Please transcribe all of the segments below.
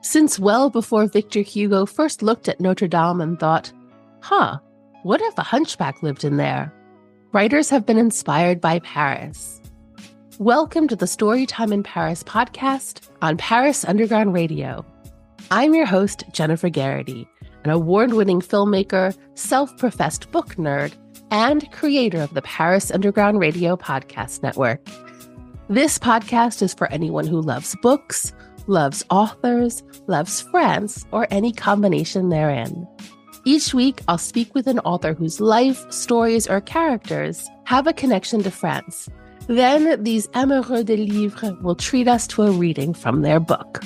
Since well before Victor Hugo first looked at Notre Dame and thought, what if a hunchback lived in there? Writers have been inspired by Paris. Welcome to the Storytime in Paris podcast on Paris Underground Radio. I'm your host, Jennifer Garrity, an award-winning filmmaker, self-professed book nerd, and creator of the Paris Underground Radio podcast network. This podcast is for anyone who loves books, loves authors, loves France, or any combination therein. Each week, I'll speak with an author whose life, stories, or characters have a connection to France. Then these amoureux de livres will treat us to a reading from their book.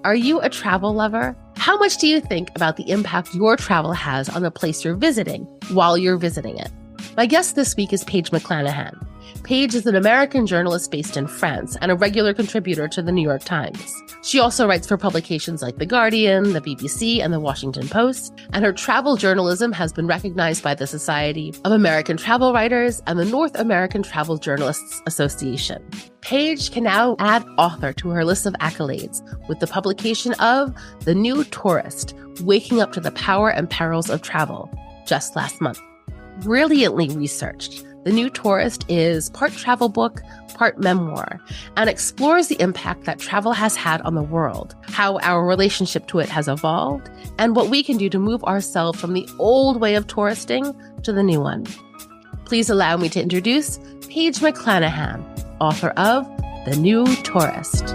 Are you a travel lover? How much do you think about the impact your travel has on the place you're visiting while you're visiting it? My guest this week is Paige McClanahan. Paige is an American journalist based in France and a regular contributor to the New York Times. She also writes for publications like The Guardian, the BBC, and the Washington Post, and her travel journalism has been recognized by the Society of American Travel Writers and the North American Travel Journalists Association. Paige can now add author to her list of accolades with the publication of The New Tourist, Waking Up to the Power and Perils of Travel, just last month. Brilliantly researched, The New Tourist is part travel book, part memoir, and explores the impact that travel has had on the world, how our relationship to it has evolved, and what we can do to move ourselves from the old way of touristing to the new one. Please allow me to introduce Paige McClanahan, author of The New Tourist.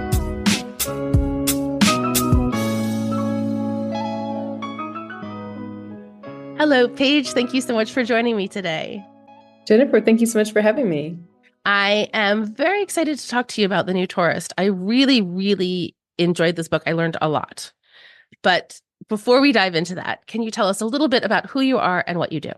Hello, Paige. Thank you so much for joining me today. Jennifer, thank you so much for having me. I am very excited to talk to you about The New Tourist. I really, really enjoyed this book. I learned a lot. But before we dive into that, can you tell us a little bit about who you are and what you do?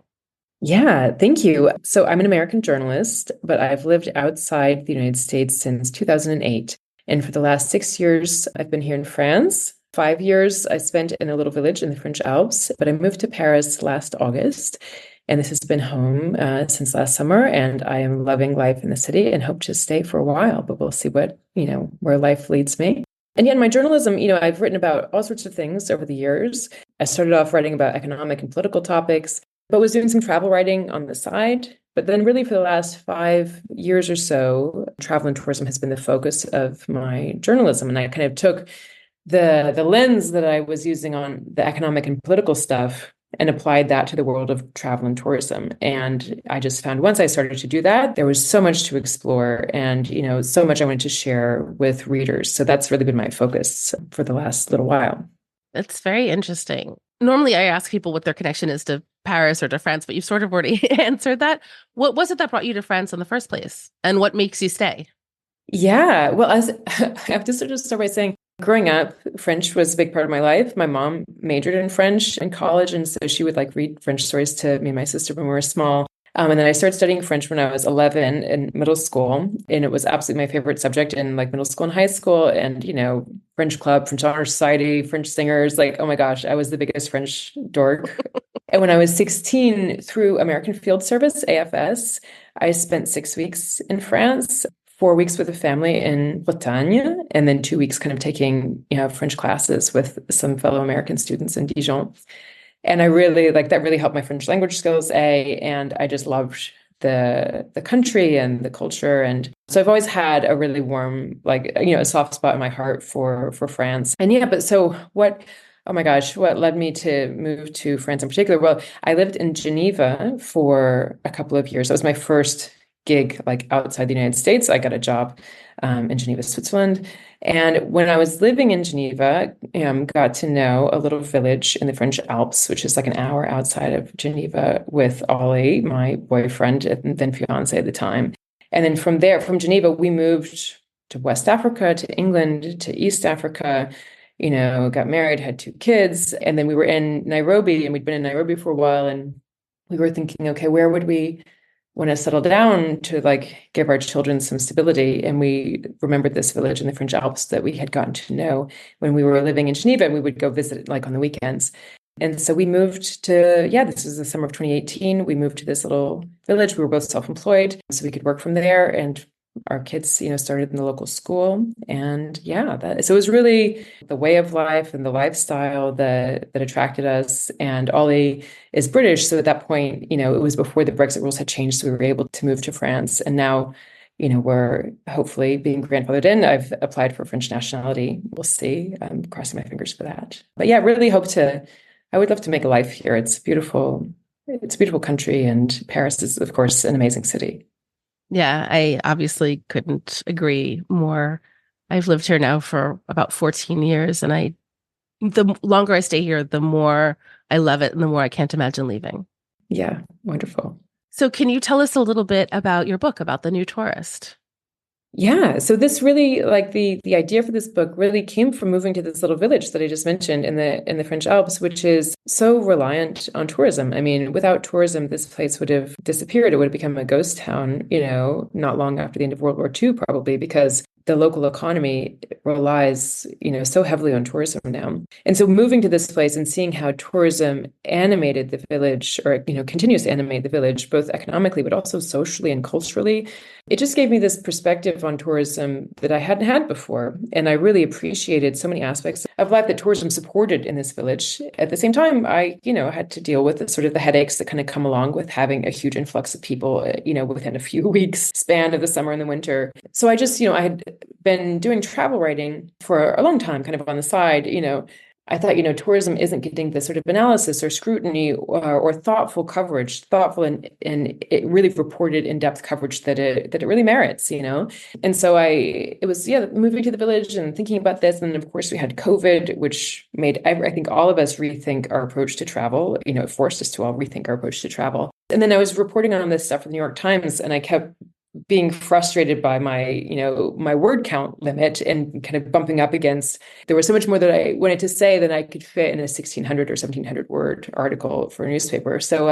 Yeah, thank you. So I'm an American journalist, but I've lived outside the United States since 2008. And for the last 6 years, I've been here in France. 5 years I spent in a little village in the French Alps, but I moved to Paris last August. And this has been home since last summer, and I am loving life in the city and hope to stay for a while, but we'll see where life leads me. And yeah, in my journalism, I've written about all sorts of things over the years. I started off writing about economic and political topics, but was doing some travel writing on the side. But then really for the last 5 years or so, travel and tourism has been the focus of my journalism. And I kind of took the lens that I was using on the economic and political stuff and applied that to the world of travel and tourism. And I just found once I started to do that, there was so much to explore and, so much I wanted to share with readers. So that's really been my focus for the last little while. That's very interesting. Normally I ask people what their connection is to Paris or to France, but you've sort of already answered that. What was it that brought you to France in the first place? And what makes you stay? Yeah, well, I have to sort of start by saying, growing up, French was a big part of my life. My mom majored in French in college, and so she would read French stories to me and my sister when we were small. And then I started studying French when I was 11 in middle school, and it was absolutely my favorite subject in middle school and high school. And French club, French honor society, French singers. Oh my gosh, I was the biggest French dork. And when I was 16, through American Field Service (AFS), I spent 6 weeks in France. 4 weeks with a family in Bretagne, and then 2 weeks kind of taking, French classes with some fellow American students in Dijon. And I really that really helped my French language skills, and I just loved the country and the culture. And so I've always had a really warm, a soft spot in my heart for France. And yeah, but so what led me to move to France in particular? Well, I lived in Geneva for a couple of years. That was my first gig outside the United States. I got a job in Geneva, Switzerland. And when I was living in Geneva, got to know a little village in the French Alps, which is an hour outside of Geneva, with Ollie, my boyfriend and then fiance at the time. And then from there, from Geneva, we moved to West Africa, to England, to East Africa, got married, had 2 kids. And then we were in Nairobi, and we'd been in Nairobi for a while. And we were thinking, okay, where would we want to settle down to give our children some stability? And we remembered this village in the French Alps that we had gotten to know when we were living in Geneva, and we would go visit on the weekends. And so we moved to, this was the summer of 2018. We moved to this little village. We were both self-employed, so we could work from there. And Our kids, started in the local school. And yeah, so it was really the way of life and the lifestyle that attracted us. And Ollie is British. So at that point, it was before the Brexit rules had changed. So we were able to move to France. And now, we're hopefully being grandfathered in. I've applied for French nationality. We'll see. I'm crossing my fingers for that. But yeah, I would love to make a life here. It's beautiful. It's a beautiful country. And Paris is, of course, an amazing city. Yeah, I obviously couldn't agree more. I've lived here now for about 14 years, and the longer I stay here, the more I love it and the more I can't imagine leaving. Yeah, wonderful. So can you tell us a little bit about your book, about the new tourist? Yeah, so this really, like, the idea for this book really came from moving to this little village that I just mentioned in the French Alps, which is so reliant on tourism. I mean, without tourism, this place would have disappeared. It would have become a ghost town, not long after the end of World War II, probably, because the local economy relies, so heavily on tourism now. And so moving to this place and seeing how tourism animated the village, or, continues to animate the village, both economically, but also socially and culturally, it just gave me this perspective on tourism that I hadn't had before. And I really appreciated so many aspects of life that tourism supported in this village. At the same time, I, had to deal with the headaches that kind of come along with having a huge influx of people, within a few weeks span of the summer and the winter. So I just, I had been doing travel writing for a long time, kind of on the side. I thought, tourism isn't getting the sort of analysis or scrutiny or thoughtful coverage, thoughtful and it really reported in-depth coverage that it really merits, And so it was moving to the village and thinking about this. And then, of course, we had COVID, which made, I think, all of us rethink our approach to travel. It forced us to all rethink our approach to travel. And then I was reporting on this stuff for the New York Times, and I kept being frustrated by my word count limit and kind of bumping up against, there was so much more that I wanted to say than I could fit in a 1,600 or 1,700 word article for a newspaper. So,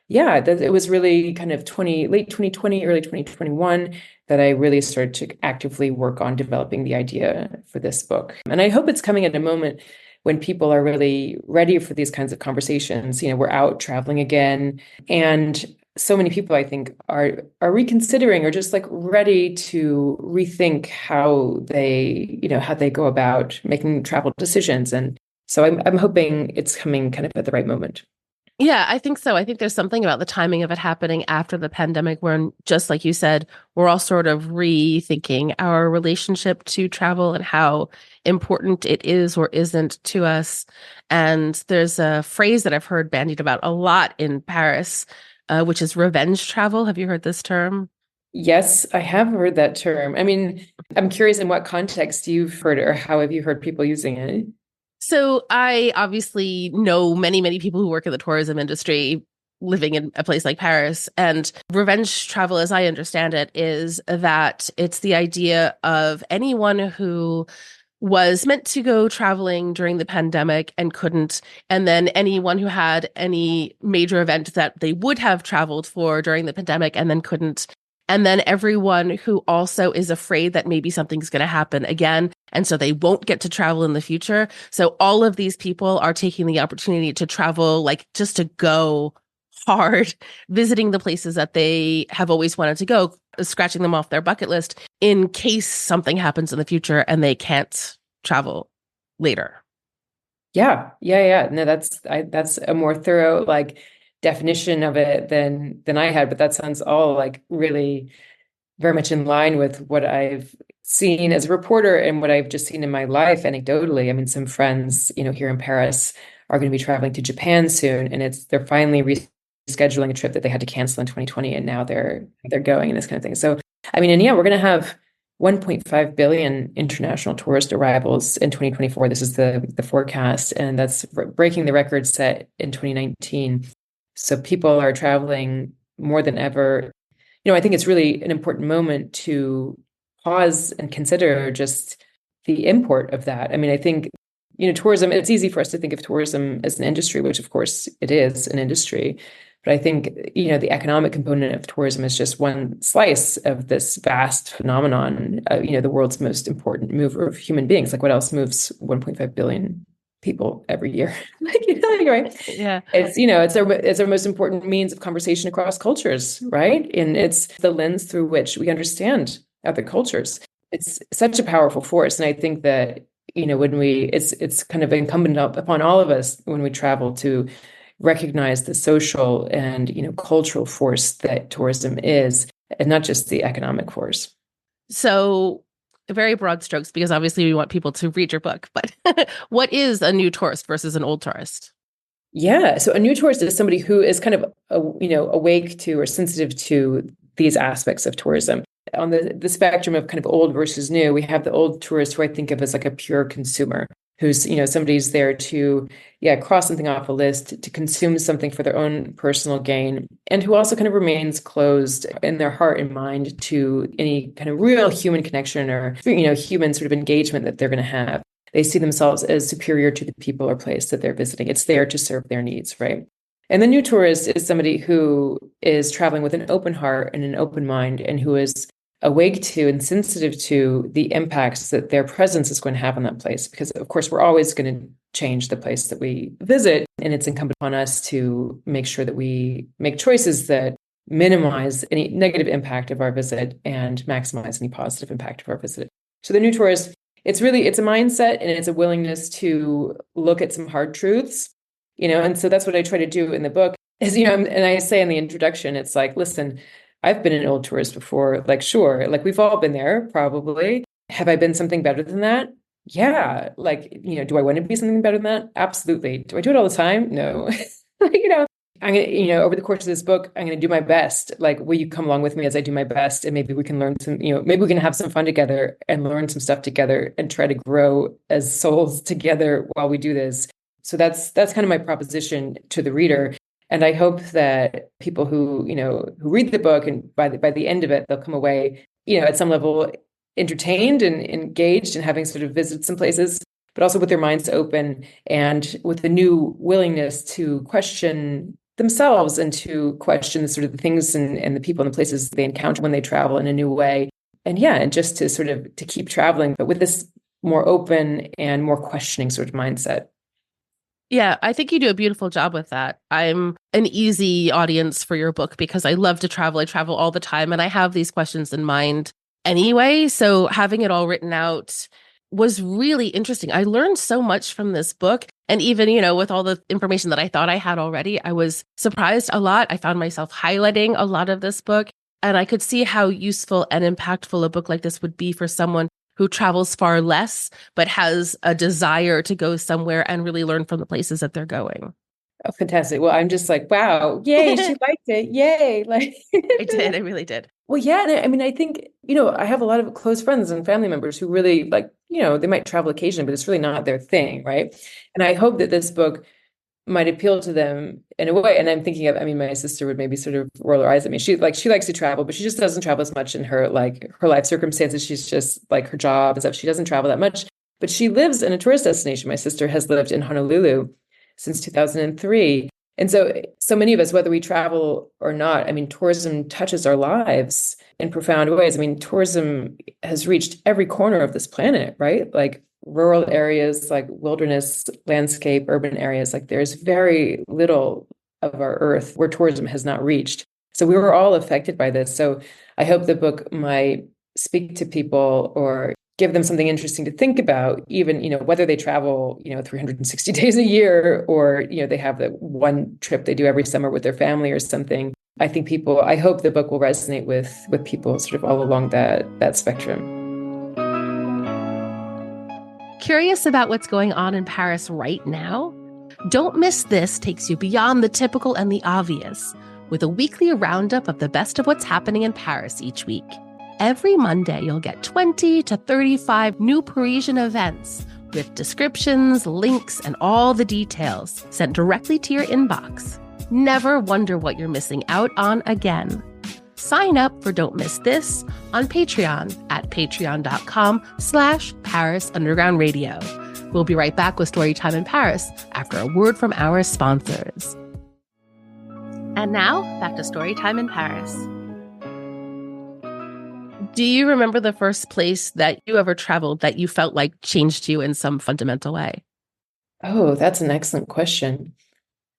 it was really kind of late 2020, early 2021 that I really started to actively work on developing the idea for this book. And I hope it's coming at a moment when people are really ready for these kinds of conversations. We're out traveling again, and so many people, I think, are reconsidering or just like ready to rethink how they go about making travel decisions. And so I'm hoping it's coming kind of at the right moment. Yeah, I think so. I think there's something about the timing of it happening after the pandemic where, just like you said, we're all sort of rethinking our relationship to travel and how important it is or isn't to us. And there's a phrase that I've heard bandied about a lot in Paris, which is revenge travel. Have you heard this term? Yes, I have heard that term. I mean, I'm curious in what context you've heard it, or how have you heard people using it? So I obviously know many, many people who work in the tourism industry living in a place like Paris. And revenge travel, as I understand it, is that it's the idea of anyone who was meant to go traveling during the pandemic and couldn't, and then anyone who had any major event that they would have traveled for during the pandemic and then couldn't. And then everyone who also is afraid that maybe something's going to happen again. And so they won't get to travel in the future. So all of these people are taking the opportunity to travel, like just to go hard, visiting the places that they have always wanted to go, scratching them off their bucket list in case something happens in the future and they can't travel later. Yeah. No, that's a more thorough, like, definition of it than I had, but that sounds all like really very much in line with what I've seen as a reporter and what I've just seen in my life anecdotally. I mean, some friends, here in Paris are going to be traveling to Japan soon, and they're finally rescheduling a trip that they had to cancel in 2020, and now they're going and this kind of thing. So, I mean, and yeah, we're going to have 1.5 billion international tourist arrivals in 2024. This is the forecast, and that's breaking the record set in 2019. So people are traveling more than ever. I think it's really an important moment to pause and consider just the import of that. I mean, I think, tourism, it's easy for us to think of tourism as an industry, which of course it is an industry. But I think, the economic component of tourism is just one slice of this vast phenomenon, the world's most important mover of human beings. Like, what else moves 1.5 billion people every year. Right? Yeah. It's our most important means of conversation across cultures, right? And it's the lens through which we understand other cultures. It's such a powerful force. And I think that, it's kind of incumbent upon all of us when we travel to recognize the social and, cultural force that tourism is, and not just the economic force. So very broad strokes, because obviously we want people to read your book, but what is a new tourist versus an old tourist? Yeah. So a new tourist is somebody who is kind of, awake to or sensitive to these aspects of tourism. On the spectrum of kind of old versus new, we have the old tourist who I think of as like a pure consumer, who's, somebody's there to, cross something off a list, to consume something for their own personal gain, and who also kind of remains closed in their heart and mind to any kind of real human connection or, human sort of engagement that they're going to have. They see themselves as superior to the people or place that they're visiting. It's there to serve their needs, right? And the new tourist is somebody who is traveling with an open heart and an open mind, and who is awake to and sensitive to the impacts that their presence is going to have on that place. Because, of course, we're always going to change the place that we visit. And it's incumbent upon us to make sure that we make choices that minimize any negative impact of our visit and maximize any positive impact of our visit. So the new tourist, it's a mindset, and it's a willingness to look at some hard truths, and so that's what I try to do in the book is, and I say in the introduction, it's like, listen, I've been an old tourist before, like, sure, like we've all been there, probably. Have I been something better than that? Yeah. Like, do I want to be something better than that? Absolutely. Do I do it all the time? No. I'm going to, over the course of this book, I'm going to do my best. Like, will you come along with me as I do my best? And maybe we can learn some, maybe we can have some fun together and learn some stuff together and try to grow as souls together while we do this. So that's kind of my proposition to the reader. And I hope that people who read the book, and by the end of it, they'll come away, at some level entertained and engaged and having sort of visited some places, but also with their minds open and with a new willingness to question themselves and to question sort of the things and the people and the places they encounter when they travel in a new way. And just to sort of to keep traveling, but with this more open and more questioning sort of mindset. Yeah, I think you do a beautiful job with that. I'm an easy audience for your book because I love to travel. I travel all the time and I have these questions in mind anyway. So having it all written out was really interesting. I learned so much from this book. And even, with all the information that I thought I had already, I was surprised a lot. I found myself highlighting a lot of this book, and I could see how useful and impactful a book like this would be for someone who travels far less, but has a desire to go somewhere and really learn from the places that they're going. Oh, fantastic. Well, I'm just like, wow, yay, she liked it. Yay. Like I really did. Well, yeah. And I mean, I think, I have a lot of close friends and family members who really like, they might travel occasionally, but it's really not their thing. Right. And I hope that this book might appeal to them in a way. And I'm thinking of, my sister would maybe sort of roll her eyes at me. She likes to travel, but she just doesn't travel as much in her life circumstances. She's just like her job and stuff. She doesn't travel that much, but she lives in a tourist destination. My sister has lived in Honolulu since 2003. And so many of us, whether we travel or not, tourism touches our lives in profound ways. Tourism has reached every corner of this planet, right? Like rural areas, like wilderness, landscape, urban areas, like there's very little of our earth where tourism has not reached. So we were all affected by this. So I hope the book might speak to people or give them something interesting to think about, even, whether they travel, 360 days a year or, they have the one trip they do every summer with their family or something. I hope the book will resonate with people sort of all along that spectrum. Curious about what's going on in Paris right now? Don't Miss This takes you beyond the typical and the obvious with a weekly roundup of the best of what's happening in Paris each week. Every Monday, you'll get 20 to 35 new Parisian events with descriptions, links, and all the details sent directly to your inbox. Never wonder what you're missing out on again. Sign up for Don't Miss This on Patreon at patreon.com/Paris Underground Radio. We'll be right back with Storytime in Paris after a word from our sponsors. And now, back to Storytime in Paris. Do you remember the first place that you ever traveled that you felt like changed you in some fundamental way? Oh, that's an excellent question.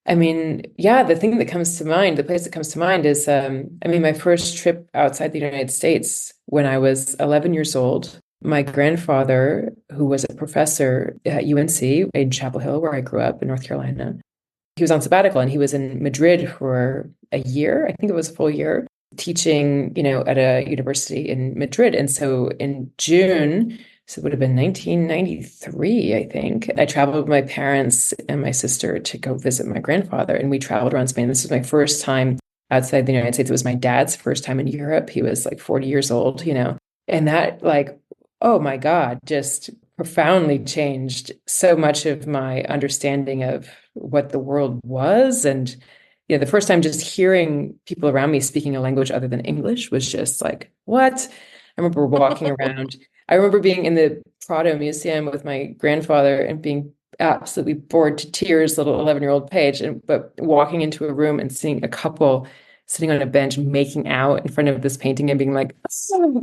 I mean, yeah, the thing that comes to mind, the place that comes to mind is, I mean, my first trip outside the United States when I was 11 years old. My grandfather, who was a professor at UNC in Chapel Hill, where I grew up in North Carolina, he was on sabbatical and he was in Madrid for a year. I think it was a full year teaching, at a university in Madrid. And so in June, so it would have been 1993, I think, I traveled with my parents and my sister to go visit my grandfather. And we traveled around Spain. This was my first time outside the United States. It was my dad's first time in Europe. He was like 40 years old. And that, like, oh my God, just profoundly changed so much of my understanding of what the world was. And the first time just hearing people around me speaking a language other than English was just like, what? I remember walking around. I remember being in the Prado Museum with my grandfather and being absolutely bored to tears, little 11-year-old Paige, but walking into a room and seeing a couple sitting on a bench making out in front of this painting and being like, oh.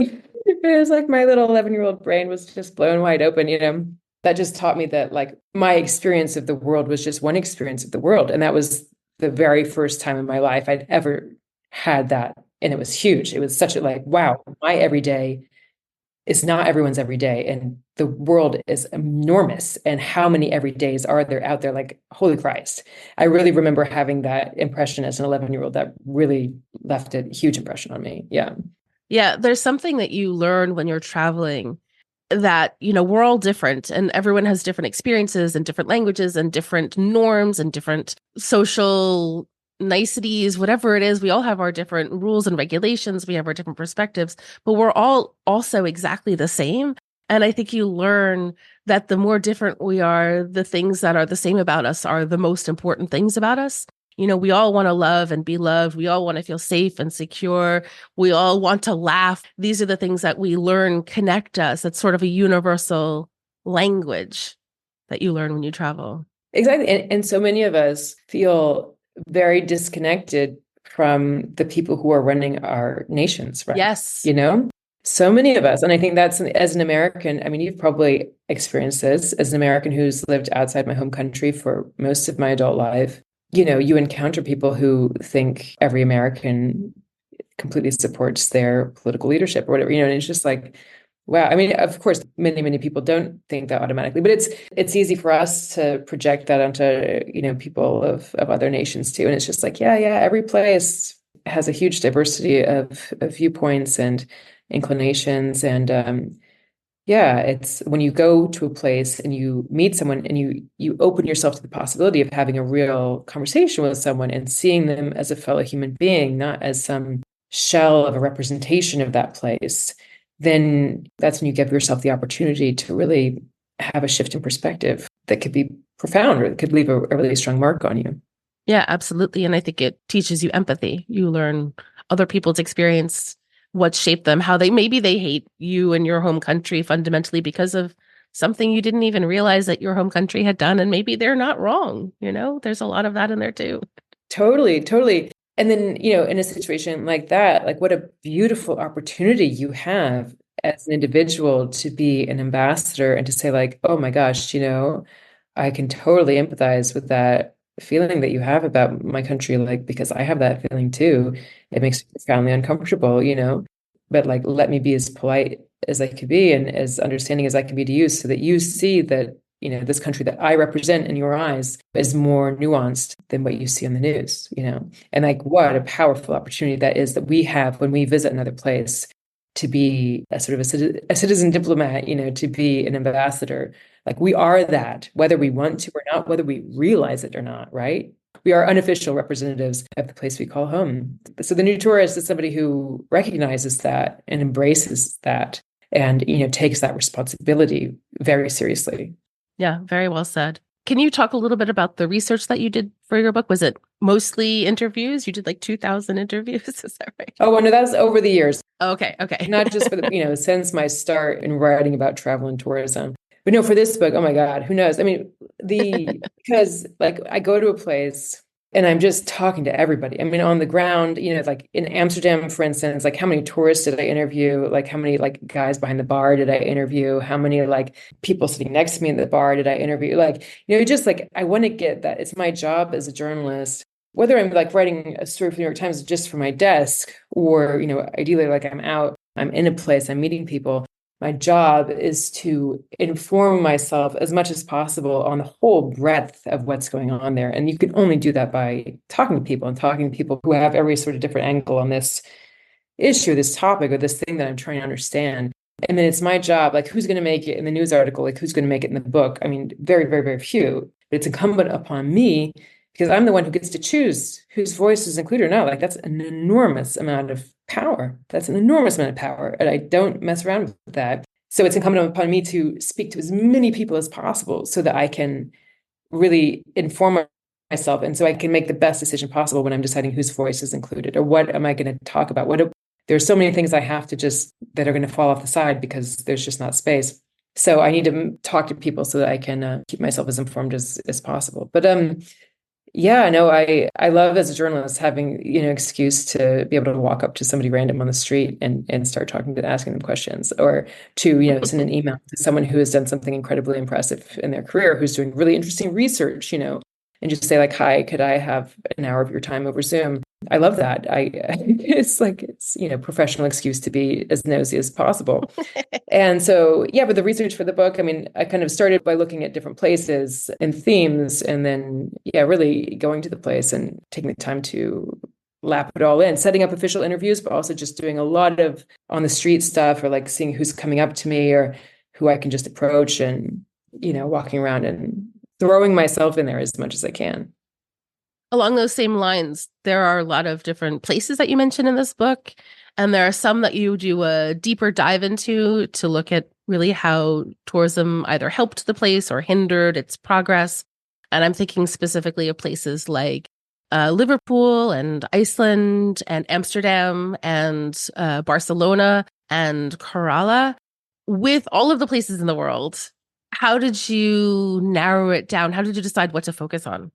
It was like my little 11-year-old brain was just blown wide open. That just taught me that, like, my experience of the world was just one experience of the world. And that was the very first time in my life I'd ever had that. And it was huge. It was such a, like, wow, my everyday is not everyone's everyday. And the world is enormous. And how many everydays are there out there? Like, holy Christ. I really remember having that impression as an 11-year-old that really left a huge impression on me. Yeah. Yeah, there's something that you learn when you're traveling that, we're all different and everyone has different experiences and different languages and different norms and different social niceties, whatever it is. We all have our different rules and regulations. We have our different perspectives, but we're all also exactly the same. And I think you learn that the more different we are, the things that are the same about us are the most important things about us. We all want to love and be loved. We all want to feel safe and secure. We all want to laugh. These are the things that we learn connect us. It's sort of a universal language that you learn when you travel. Exactly. And so many of us feel very disconnected from the people who are running our nations, right? Yes. So many of us. And I think that's, as an American, I mean, you've probably experienced this as an American who's lived outside my home country for most of my adult life. You encounter people who think every American completely supports their political leadership or whatever, and it's just like, wow. I mean, of course, many, many people don't think that automatically, but it's easy for us to project that onto, people of other nations too. And it's just like, yeah, every place has a huge diversity of viewpoints and inclinations. And yeah, it's when you go to a place and you meet someone and you open yourself to the possibility of having a real conversation with someone and seeing them as a fellow human being, not as some shell of a representation of that place, then that's when you give yourself the opportunity to really have a shift in perspective that could be profound or it could leave a really strong mark on you. Yeah, absolutely. And I think it teaches you empathy. You learn other people's experience, what shaped them, how maybe they hate you and your home country fundamentally because of something you didn't even realize that your home country had done. And maybe they're not wrong. There's a lot of that in there too. Totally, totally. And then, in a situation like that, like, what a beautiful opportunity you have as an individual to be an ambassador and to say, like, oh my gosh, I can totally empathize with that feeling that you have about my country, like, because I have that feeling too. It makes me profoundly uncomfortable. But, like, let me be as polite as I could be and as understanding as I can be to you so that you see that, this country that I represent in your eyes is more nuanced than what you see on the news. And, like, what a powerful opportunity that is that we have when we visit another place to be a sort of a citizen diplomat, to be an ambassador. Like, we are that, whether we want to or not, whether we realize it or not, right? We are unofficial representatives of the place we call home. So the new tourist is somebody who recognizes that and embraces that and, takes that responsibility very seriously. Yeah, very well said. Can you talk a little bit about the research that you did for your book? Was it mostly interviews? You did like 2,000 interviews, is that right? Oh, well, no, that's over the years. Okay. Not just for since my start in writing about travel and tourism. But no, for this book, oh my God, who knows? I mean, because, like, I go to a place And I'm just talking to everybody. I mean, on the ground, like in Amsterdam, for instance, like how many tourists did I interview? Like how many like guys behind the bar did I interview? How many like people sitting next to me in the bar did I interview? Like, just like I want to get that. It's my job as a journalist, whether I'm like writing a story for the New York Times just for my desk, or, ideally like I'm out, I'm in a place, I'm meeting people. My job is to inform myself as much as possible on the whole breadth of what's going on there. And you can only do that by talking to people and talking to people who have every sort of different angle on this issue, this topic, or this thing that I'm trying to understand. And then it's my job, like who's going to make it in the news article, like who's going to make it in the book? I mean, very, very, very few. But it's incumbent upon me, because I'm the one who gets to choose whose voice is included or not. Like that's an enormous amount of power. That's an enormous amount of power. And I don't mess around with that. So it's incumbent upon me to speak to as many people as possible so that I can really inform myself. And so I can make the best decision possible when I'm deciding whose voice is included or what am I going to talk about. There's so many things I have to that are going to fall off the side because there's just not space. So I need to talk to people so that I can keep myself as informed as possible. But yeah, no, I love as a journalist having, excuse to be able to walk up to somebody random on the street and start talking to asking them questions, or to, send an email to someone who has done something incredibly impressive in their career, who's doing really interesting research, and just say like, hi, could I have an hour of your time over Zoom? I love that. It's professional excuse to be as nosy as possible. And so, yeah, but the research for the book, I mean, I kind of started by looking at different places and themes, and then, yeah, really going to the place and taking the time to lap it all in, setting up official interviews, but also just doing a lot of on the street stuff, or like seeing who's coming up to me or who I can just approach, and, walking around and throwing myself in there as much as I can. Along those same lines, there are a lot of different places that you mention in this book, and there are some that you do a deeper dive into to look at really how tourism either helped the place or hindered its progress. And I'm thinking specifically of places like Liverpool and Iceland and Amsterdam and Barcelona and Kerala. With all of the places in the world, how did you narrow it down? How did you decide what to focus on?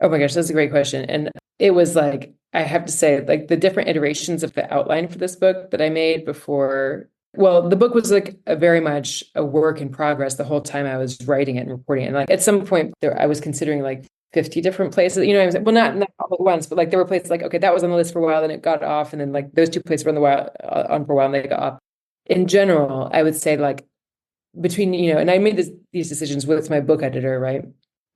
Oh my gosh, that's a great question. And it was like, I have to say, like the different iterations of the outline for this book that I made before. Well, the book was like very much a work in progress the whole time I was writing it and reporting it. And like at some point there, I was considering like 50 different places, I was like, well, not all at once, but like there were places like, okay, that was on the list for a while, then it got off. And then like those two places were on for a while and they got off. In general, I would say like between, and I made these decisions with my book editor, right?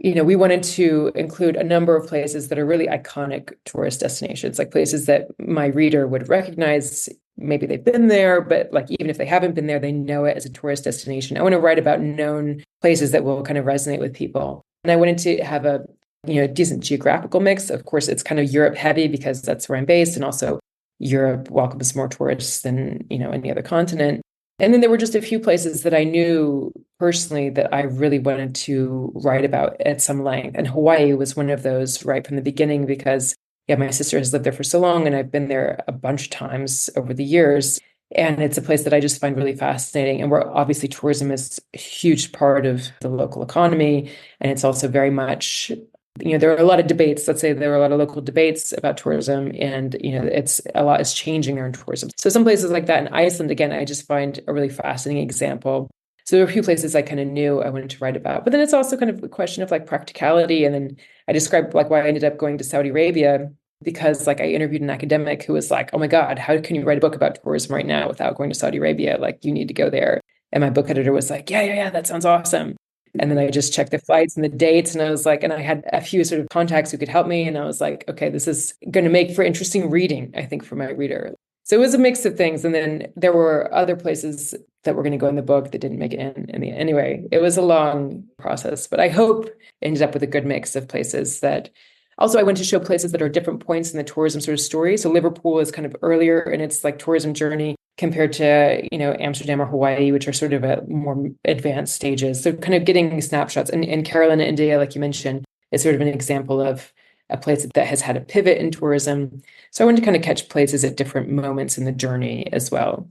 We wanted to include a number of places that are really iconic tourist destinations, like places that my reader would recognize. Maybe they've been there, but like even if they haven't been there, they know it as a tourist destination. I want to write about known places that will kind of resonate with people. And I wanted to have a decent geographical mix. Of course, it's kind of Europe heavy because that's where I'm based, and also Europe welcomes more tourists than any other continent. And then there were just a few places that I knew personally that I really wanted to write about at some length. And Hawaii was one of those right from the beginning because, yeah, my sister has lived there for so long and I've been there a bunch of times over the years. And it's a place that I just find really fascinating. And where obviously tourism is a huge part of the local economy. And it's also very much, there are a lot of debates. Let's say there are a lot of local debates about tourism, and it's a lot is changing there in tourism. So some places like that in Iceland, again, I just find a really fascinating example. So there were a few places I kind of knew I wanted to write about, but then it's also kind of a question of like practicality. And then I described like why I ended up going to Saudi Arabia, because like I interviewed an academic who was like, "Oh my God, how can you write a book about tourism right now without going to Saudi Arabia? Like you need to go there." And my book editor was like, yeah, that sounds awesome. And then I just checked the flights and the dates, and I was like, and I had a few sort of contacts who could help me. And I was like, okay, this is going to make for interesting reading, I think, for my reader. So it was a mix of things. And then there were other places that were going to go in the book that didn't make it in the end. Anyway, it was a long process, but I hope it ended up with a good mix of places that also I went to show places that are different points in the tourism sort of story. So Liverpool is kind of earlier in its like tourism journey compared to, Amsterdam or Hawaii, which are sort of at more advanced stages. So kind of getting snapshots. And Kerala in India, like you mentioned, is sort of an example of a place that has had a pivot in tourism. So I wanted to kind of catch places at different moments in the journey as well.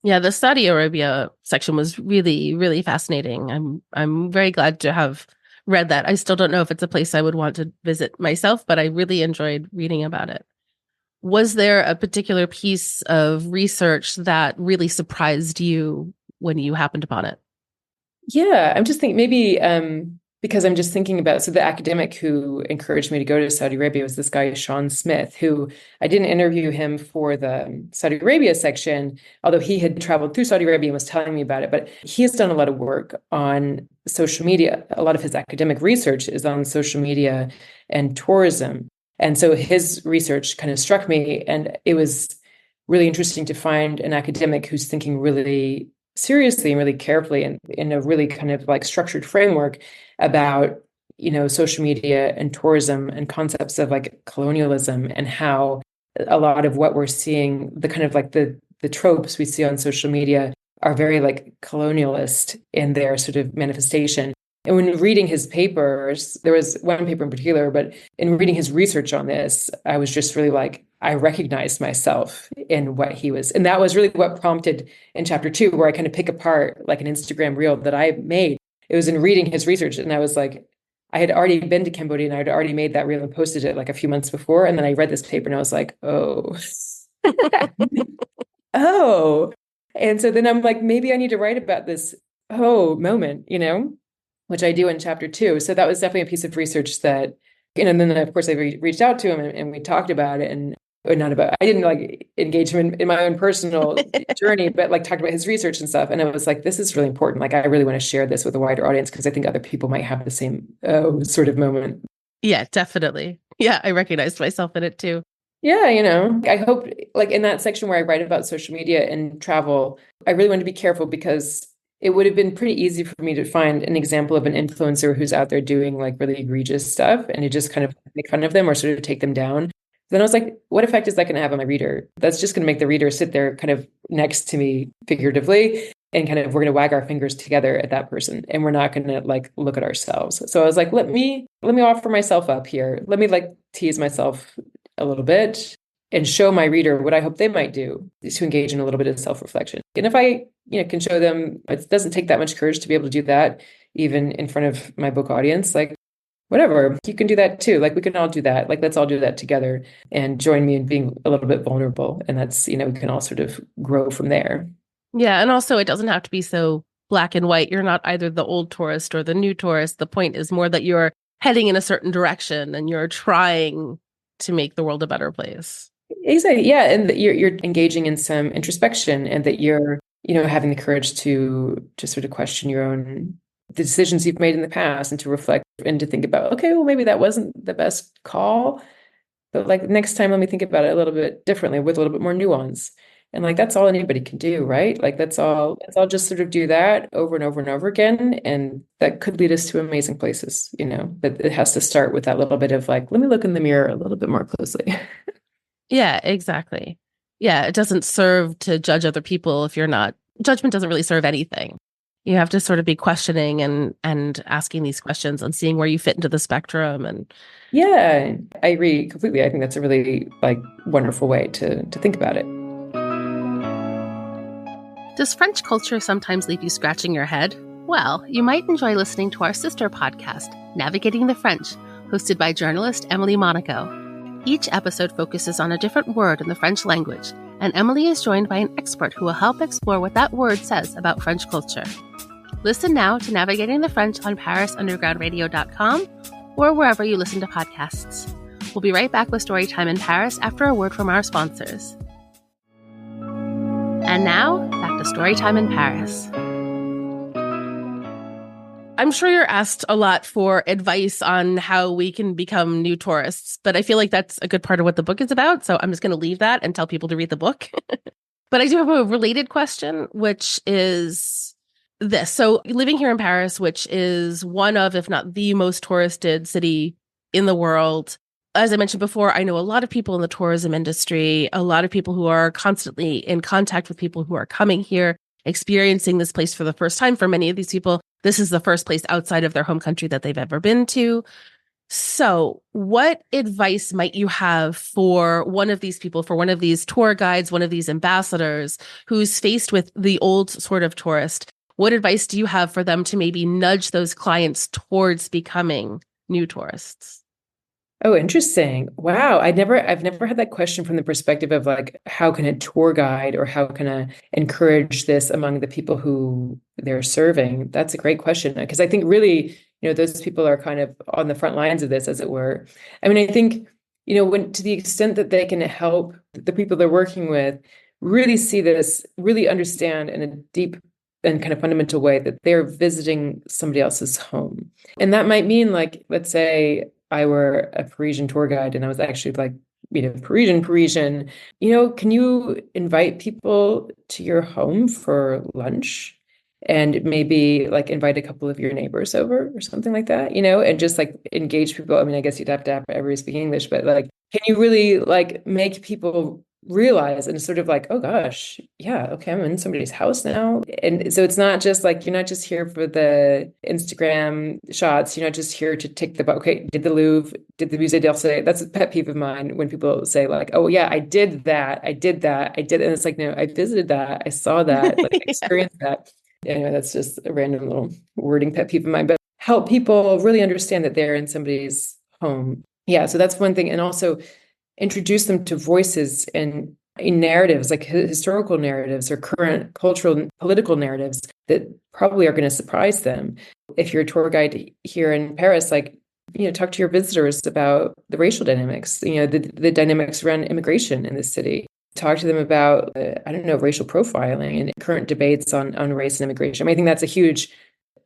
Yeah, the Saudi Arabia section was really, really fascinating. I'm very glad to have read that. I still don't know if it's a place I would want to visit myself, but I really enjoyed reading about it. Was there a particular piece of research that really surprised you when you happened upon it? Yeah, I'm just thinking maybe because I'm just thinking about, so the academic who encouraged me to go to Saudi Arabia was this guy, Sean Smith, who I didn't interview him for the Saudi Arabia section, although he had traveled through Saudi Arabia and was telling me about it. But he has done a lot of work on social media. A lot of his academic research is on social media and tourism. And so his research kind of struck me, and it was really interesting to find an academic who's thinking really seriously and really carefully and in a really kind of like structured framework about, social media and tourism and concepts of like colonialism, and how a lot of what we're seeing, the kind of like the tropes we see on social media are very like colonialist in their sort of manifestation. And when reading his papers, there was one paper in particular, but in reading his research on this, I was just really like, I recognized myself in what he was. And that was really what prompted in chapter 2, where I kind of pick apart like an Instagram reel that I made. It was in reading his research. And I was like, I had already been to Cambodia and I had already made that reel and posted it like a few months before. And then I read this paper and I was like, oh, oh. And so then I'm like, maybe I need to write about this moment, which I do in chapter 2. So that was definitely a piece of research that, and then of course I reached out to him and we talked about it, and or not about, I didn't like engage him in my own personal journey, but like talked about his research and stuff. And I was like, this is really important. Like, I really want to share this with a wider audience because I think other people might have the same sort of moment. Yeah, definitely. Yeah, I recognized myself in it too. Yeah, I hope like in that section where I write about social media and travel, I really want to be careful because it would have been pretty easy for me to find an example of an influencer who's out there doing like really egregious stuff and to just kind of make fun of them or sort of take them down. Then I was like, what effect is that going to have on my reader? That's just going to make the reader sit there kind of next to me figuratively, and kind of we're going to wag our fingers together at that person, and we're not going to like look at ourselves. So I was like, let me offer myself up here. Let me like tease myself a little bit and show my reader what I hope they might do, is to engage in a little bit of self-reflection. And if I, can show them, it doesn't take that much courage to be able to do that, even in front of my book audience, like whatever, you can do that too. Like we can all do that. Like, let's all do that together and join me in being a little bit vulnerable. And that's, we can all sort of grow from there. Yeah. And also it doesn't have to be so black and white. You're not either the old tourist or the new tourist. The point is more that you're heading in a certain direction and you're trying to make the world a better place. Exactly. Yeah. And that you're engaging in some introspection, and that you're, having the courage to sort of question the decisions you've made in the past, and to reflect and to think about, okay, well, maybe that wasn't the best call, but like next time, let me think about it a little bit differently with a little bit more nuance. And like, that's all anybody can do, right? Like, let's all just sort of do that over and over and over again. And that could lead us to amazing places, but it has to start with that little bit of like, let me look in the mirror a little bit more closely. Yeah, exactly. Yeah, it doesn't serve to judge other people if you're not. Judgment doesn't really serve anything. You have to sort of be questioning and asking these questions and seeing where you fit into the spectrum. And yeah, I agree completely. I think that's a really like wonderful way to think about it. Does French culture sometimes leave you scratching your head? Well, you might enjoy listening to our sister podcast, Navigating the French, hosted by journalist Emily Monaco. Each episode focuses on a different word in the French language, and Emily is joined by an expert who will help explore what that word says about French culture. Listen now to Navigating the French on ParisUndergroundRadio.com or wherever you listen to podcasts. We'll be right back with Storytime in Paris after a word from our sponsors. And now, back to Storytime in Paris. I'm sure you're asked a lot for advice on how we can become new tourists, but I feel like that's a good part of what the book is about. So I'm just going to leave that and tell people to read the book. But I do have a related question, which is this. So living here in Paris, which is one of, if not the most touristed city in the world, as I mentioned before, I know a lot of people in the tourism industry, a lot of people who are constantly in contact with people who are coming here, experiencing this place for the first time. For many of these people, this is the first place outside of their home country that they've ever been to. So what advice might you have for one of these people, for one of these tour guides, one of these ambassadors who's faced with the old sort of tourist? What advice do you have for them to maybe nudge those clients towards becoming new tourists? Oh, interesting. Wow. I've never had that question from the perspective of like, how can a tour guide or how can I encourage this among the people who they're serving? That's a great question. Because I think really, those people are kind of on the front lines of this, as it were. I mean, I think, when to the extent that they can help the people they're working with really see this, really understand in a deep and kind of fundamental way that they're visiting somebody else's home. And that might mean like, let's say, I were a Parisian tour guide and I was actually like, Parisian, can you invite people to your home for lunch and maybe like invite a couple of your neighbors over or something like that, and just like engage people. I mean, I guess you'd have to have everybody speak English, but like, can you really like make people realize and sort of like, oh gosh, yeah, okay, I'm in somebody's house now. And so it's not just like, you're not just here for the Instagram shots. You're not just here to tick the box. Okay, did the Louvre, did the Musée d'Orsay? That's a pet peeve of mine when people say like, oh yeah, I did that. I did that. I did. And it's like, no, I visited that. I saw that, like I experienced that. Anyway, that's just a random little wording pet peeve of mine, but help people really understand that they're in somebody's home. Yeah. So that's one thing. And also introduce them to voices and in narratives, like historical narratives or current cultural and political narratives that probably are going to surprise them. If you're a tour guide here in Paris, like, talk to your visitors about the racial dynamics, the dynamics around immigration in the city. Talk to them about, racial profiling and current debates on race and immigration. I mean, I think that's a huge,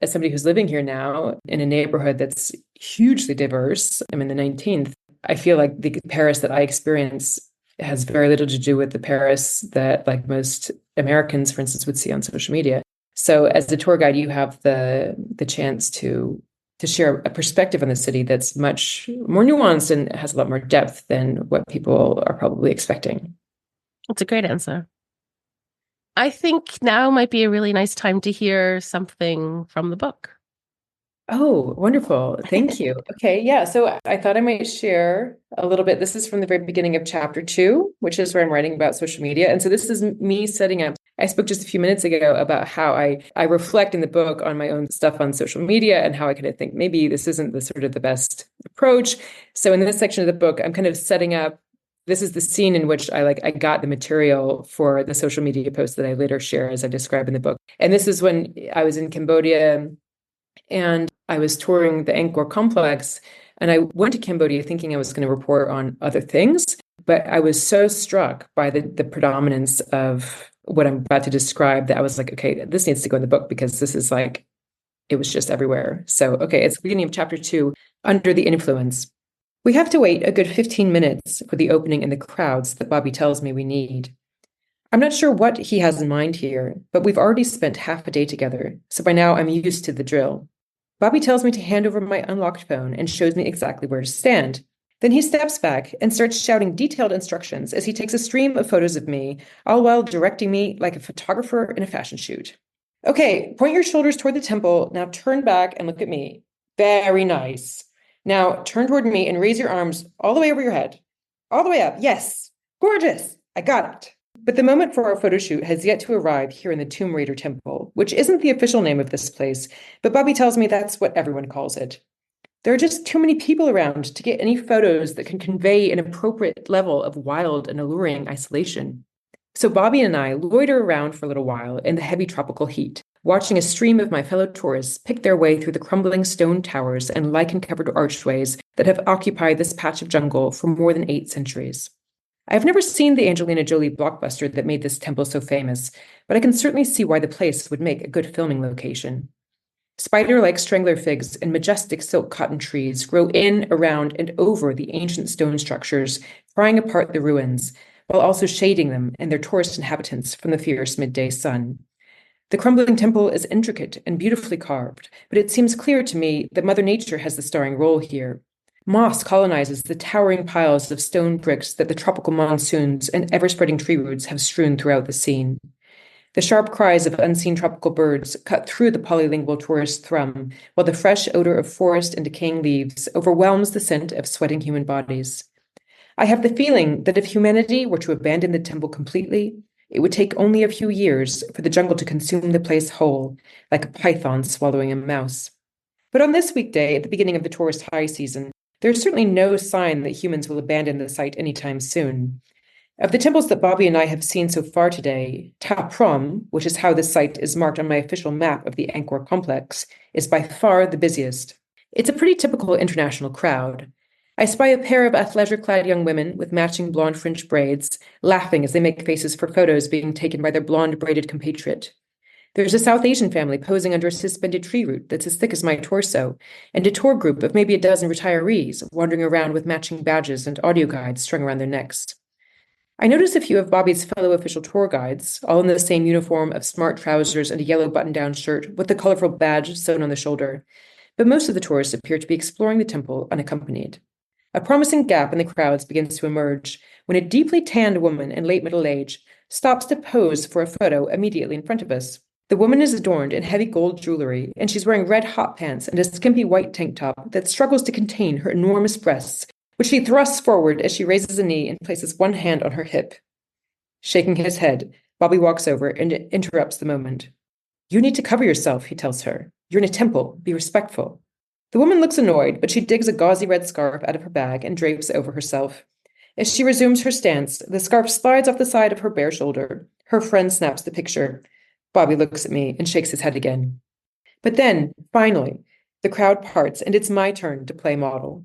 as somebody who's living here now in a neighborhood that's hugely diverse, I'm in the 19th, I feel like the Paris that I experience has very little to do with the Paris that like most Americans, for instance, would see on social media. So as a tour guide, you have the chance to share a perspective on the city that's much more nuanced and has a lot more depth than what people are probably expecting. That's a great answer. I think now might be a really nice time to hear something from the book. Oh, wonderful. Thank you. Okay. Yeah. So I thought I might share a little bit. This is from the very beginning of chapter 2, which is where I'm writing about social media. And so this is me setting up. I spoke just a few minutes ago about how I reflect in the book on my own stuff on social media and how I kind of think maybe this isn't the sort of the best approach. So in this section of the book, I'm kind of setting up. This is the scene in which I got the material for the social media post that I later share as I describe in the book. And this is when I was in Cambodia and I was touring the Angkor complex, and I went to Cambodia thinking I was going to report on other things, but I was so struck by the predominance of what I'm about to describe that I was like, okay, this needs to go in the book because this is like, it was just everywhere. So, okay, it's the beginning of chapter 2, Under the Influence. We have to wait a good 15 minutes for the opening in the crowds that Bobby tells me we need. I'm not sure what he has in mind here, but we've already spent half a day together, so by now I'm used to the drill. Bobby tells me to hand over my unlocked phone and shows me exactly where to stand. Then he steps back and starts shouting detailed instructions as he takes a stream of photos of me, all while directing me like a photographer in a fashion shoot. Okay, point your shoulders toward the temple. Now turn back and look at me. Very nice. Now turn toward me and raise your arms all the way over your head. All the way up. Yes. Gorgeous. I got it. But the moment for our photo shoot has yet to arrive here in the Tomb Raider Temple, which isn't the official name of this place, but Bobby tells me that's what everyone calls it. There are just too many people around to get any photos that can convey an appropriate level of wild and alluring isolation. So Bobby and I loiter around for a little while in the heavy tropical heat, watching a stream of my fellow tourists pick their way through the crumbling stone towers and lichen-covered archways that have occupied this patch of jungle for more than 8 centuries. I've never seen the Angelina Jolie blockbuster that made this temple so famous, but I can certainly see why the place would make a good filming location. Spider-like strangler figs and majestic silk cotton trees grow in, around, and over the ancient stone structures, prying apart the ruins, while also shading them and their tourist inhabitants from the fierce midday sun. The crumbling temple is intricate and beautifully carved, but it seems clear to me that Mother Nature has the starring role here. Moss colonizes the towering piles of stone bricks that the tropical monsoons and ever-spreading tree roots have strewn throughout the scene. The sharp cries of unseen tropical birds cut through the polylingual tourist thrum, while the fresh odor of forest and decaying leaves overwhelms the scent of sweating human bodies. I have the feeling that if humanity were to abandon the temple completely, It would take only a few years for the jungle to consume the place whole, like a python swallowing a mouse. But on this weekday, at the beginning of the tourist high season, there is certainly no sign that humans will abandon the site anytime soon. Of the temples that Bobby and I have seen so far today, Ta Prohm, which is how this site is marked on my official map of the Angkor complex, is by far the busiest. It's a pretty typical international crowd. I spy a pair of athleisure-clad young women with matching blonde French braids, laughing as they make faces for photos being taken by their blonde braided compatriot. There's a South Asian family posing under a suspended tree root that's as thick as my torso, and a tour group of maybe a dozen retirees wandering around with matching badges and audio guides strung around their necks. I notice a few of Bobby's fellow official tour guides, all in the same uniform of smart trousers and a yellow button-down shirt with the colorful badge sewn on the shoulder, but most of the tourists appear to be exploring the temple unaccompanied. A promising gap in the crowds begins to emerge when a deeply tanned woman in late middle age stops to pose for a photo immediately in front of us. The woman is adorned in heavy gold jewelry, and she's wearing red hot pants and a skimpy white tank top that struggles to contain her enormous breasts, which she thrusts forward as she raises a knee and places one hand on her hip. Shaking his head, Bobby walks over and interrupts the moment. "You need to cover yourself," he tells her. "You're in a temple. Be respectful." The woman looks annoyed, but she digs a gauzy red scarf out of her bag and drapes over herself. As she resumes her stance, the scarf slides off the side of her bare shoulder. Her friend snaps the picture. Bobby looks at me and shakes his head again. But then, finally, the crowd parts and it's my turn to play model.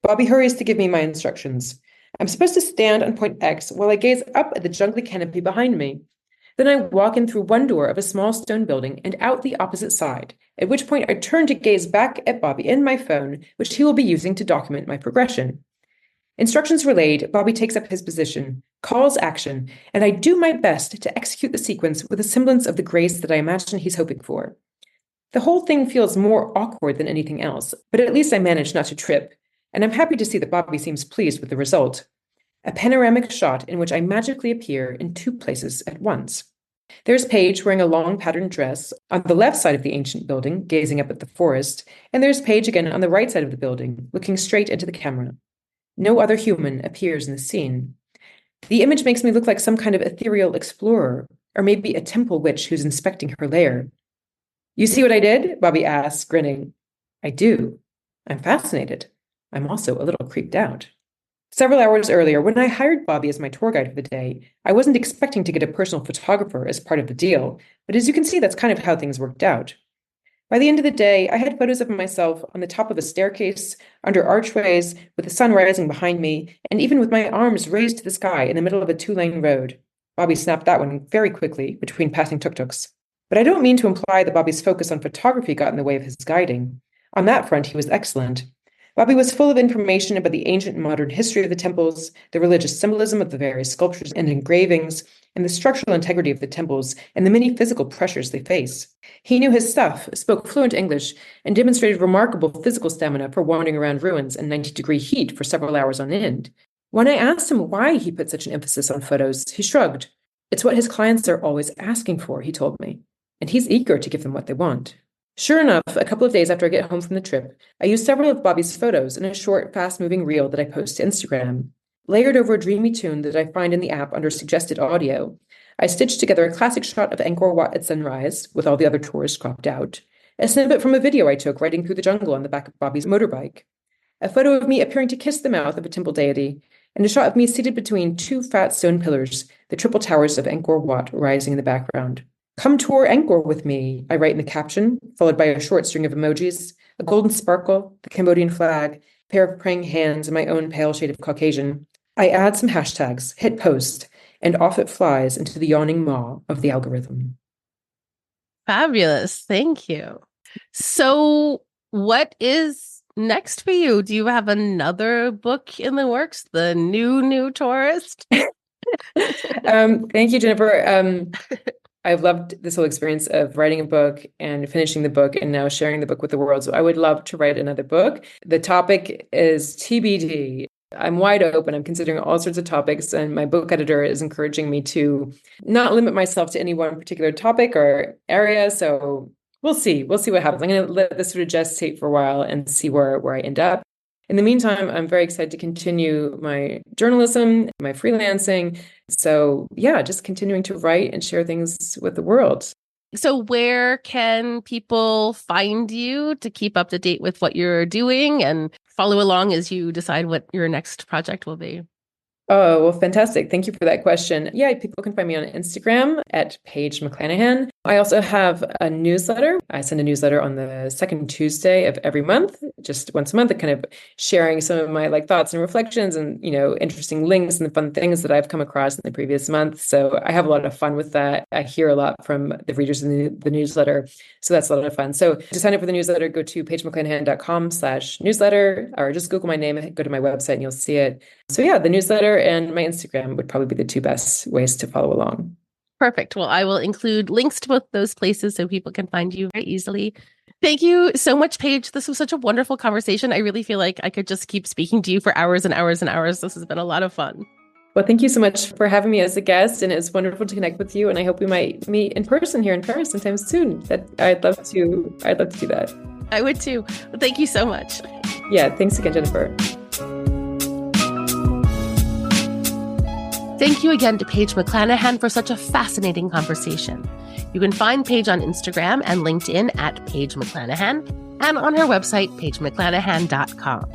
Bobby hurries to give me my instructions. I'm supposed to stand on point X while I gaze up at the jungly canopy behind me. Then I walk in through one door of a small stone building and out the opposite side, at which point I turn to gaze back at Bobby in my phone, which he will be using to document my progression. Instructions relayed, Bobby takes up his position, calls action, and I do my best to execute the sequence with a semblance of the grace that I imagine he's hoping for. The whole thing feels more awkward than anything else, but at least I managed not to trip, and I'm happy to see that Bobby seems pleased with the result. A panoramic shot in which I magically appear in two places at once. There's Paige wearing a long patterned dress on the left side of the ancient building, gazing up at the forest, and there's Paige again on the right side of the building, looking straight into the camera. No other human appears in the scene. The image makes me look like some kind of ethereal explorer, or maybe a temple witch who's inspecting her lair. "You see what I did?" Bobby asks, grinning. "I do. I'm fascinated. I'm also a little creeped out." Several hours earlier, when I hired Bobby as my tour guide for the day, I wasn't expecting to get a personal photographer as part of the deal, but as you can see, that's kind of how things worked out. By the end of the day, I had photos of myself on the top of a staircase, under archways, with the sun rising behind me, and even with my arms raised to the sky in the middle of a two-lane road. Bobby snapped that one very quickly between passing tuk-tuks. But I don't mean to imply that Bobby's focus on photography got in the way of his guiding. On that front, he was excellent. Bobby was full of information about the ancient and modern history of the temples, the religious symbolism of the various sculptures and engravings, and the structural integrity of the temples and the many physical pressures they face. He knew his stuff, spoke fluent English, and demonstrated remarkable physical stamina for wandering around ruins in 90-degree heat for several hours on end. When I asked him why he put such an emphasis on photos, he shrugged. "It's what his clients are always asking for," he told me, and he's eager to give them what they want. Sure enough, a couple of days after I get home from the trip, I use several of Bobby's photos in a short, fast-moving reel that I post to Instagram. Layered over a dreamy tune that I find in the app under suggested audio, I stitched together a classic shot of Angkor Wat at sunrise, with all the other tourists cropped out, a snippet from a video I took riding through the jungle on the back of Bobby's motorbike, a photo of me appearing to kiss the mouth of a temple deity, and a shot of me seated between two fat stone pillars, the triple towers of Angkor Wat rising in the background. "Come tour Angkor with me," I write in the caption, followed by a short string of emojis, a golden sparkle, the Cambodian flag, a pair of praying hands, and my own pale shade of Caucasian. I add some hashtags, hit post, and off it flies into the yawning maw of the algorithm. Fabulous. Thank you. So what is next for you? Do you have another book in the works? The New Tourist? Thank you, Jennifer. I've loved this whole experience of writing a book and finishing the book and now sharing the book with the world. So I would love to write another book. The topic is TBD. I'm wide open. I'm considering all sorts of topics, and my book editor is encouraging me to not limit myself to any one particular topic or area. So we'll see. We'll see what happens. I'm going to let this sort of gestate for a while and see where I end up. in the meantime, I'm very excited to continue my journalism, my freelancing. So yeah, just continuing to write and share things with the world. So where can people find you to keep up to date with what you're doing and follow along as you decide what your next project will be? Oh, well, fantastic. Thank you for that question. Yeah, people can find me on Instagram at Paige McClanahan. I also have a newsletter. I send a newsletter on the second Tuesday of every month, just once a month, kind of sharing some of my thoughts and reflections and, interesting links and the fun things that I've come across in the previous month. So I have a lot of fun with that. I hear a lot from the readers in the newsletter. So that's a lot of fun. So to sign up for the newsletter, go to pagemcclanahan.com/newsletter, or just Google my name, go to my website and you'll see it. So yeah, the newsletter and my Instagram would probably be the two best ways to follow along. Perfect. Well, I will include links to both those places so people can find you very easily. Thank you so much, Paige. This was such a wonderful conversation. I really feel like I could just keep speaking to you for hours and hours and hours. This has been a lot of fun. Well, thank you so much for having me as a guest, and it's wonderful to connect with you. And I hope we might meet in person here in Paris sometime soon. I'd love to do that. I would too. Well, thank you so much. Yeah, thanks again, Jennifer. Thank you again to Paige McClanahan for such a fascinating conversation. You can find Paige on Instagram and LinkedIn at Paige McClanahan and on her website, pagemcclanahan.com.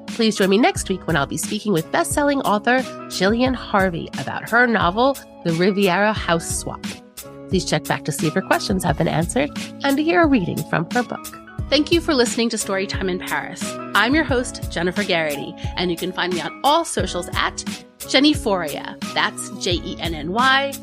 Please join me next week when I'll be speaking with best-selling author Jillian Harvey about her novel, The Riviera House Swap. Please check back to see if your questions have been answered and to hear a reading from her book. Thank you for listening to Storytime in Paris. I'm your host, Jennifer Garrity, and you can find me on all socials at Jennyphoria. That's JennyPhoria.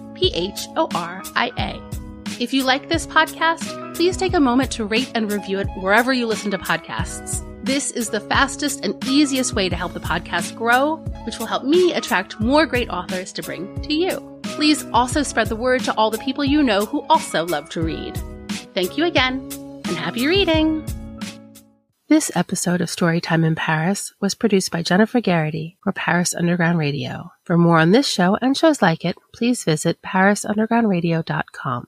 If you like this podcast, please take a moment to rate and review it wherever you listen to podcasts. This is the fastest and easiest way to help the podcast grow, which will help me attract more great authors to bring to you. Please also spread the word to all the people you know who also love to read. Thank you again, and happy reading! This episode of Storytime in Paris was produced by Jennifer Garrity for Paris Underground Radio. For more on this show and shows like it, please visit parisundergroundradio.com.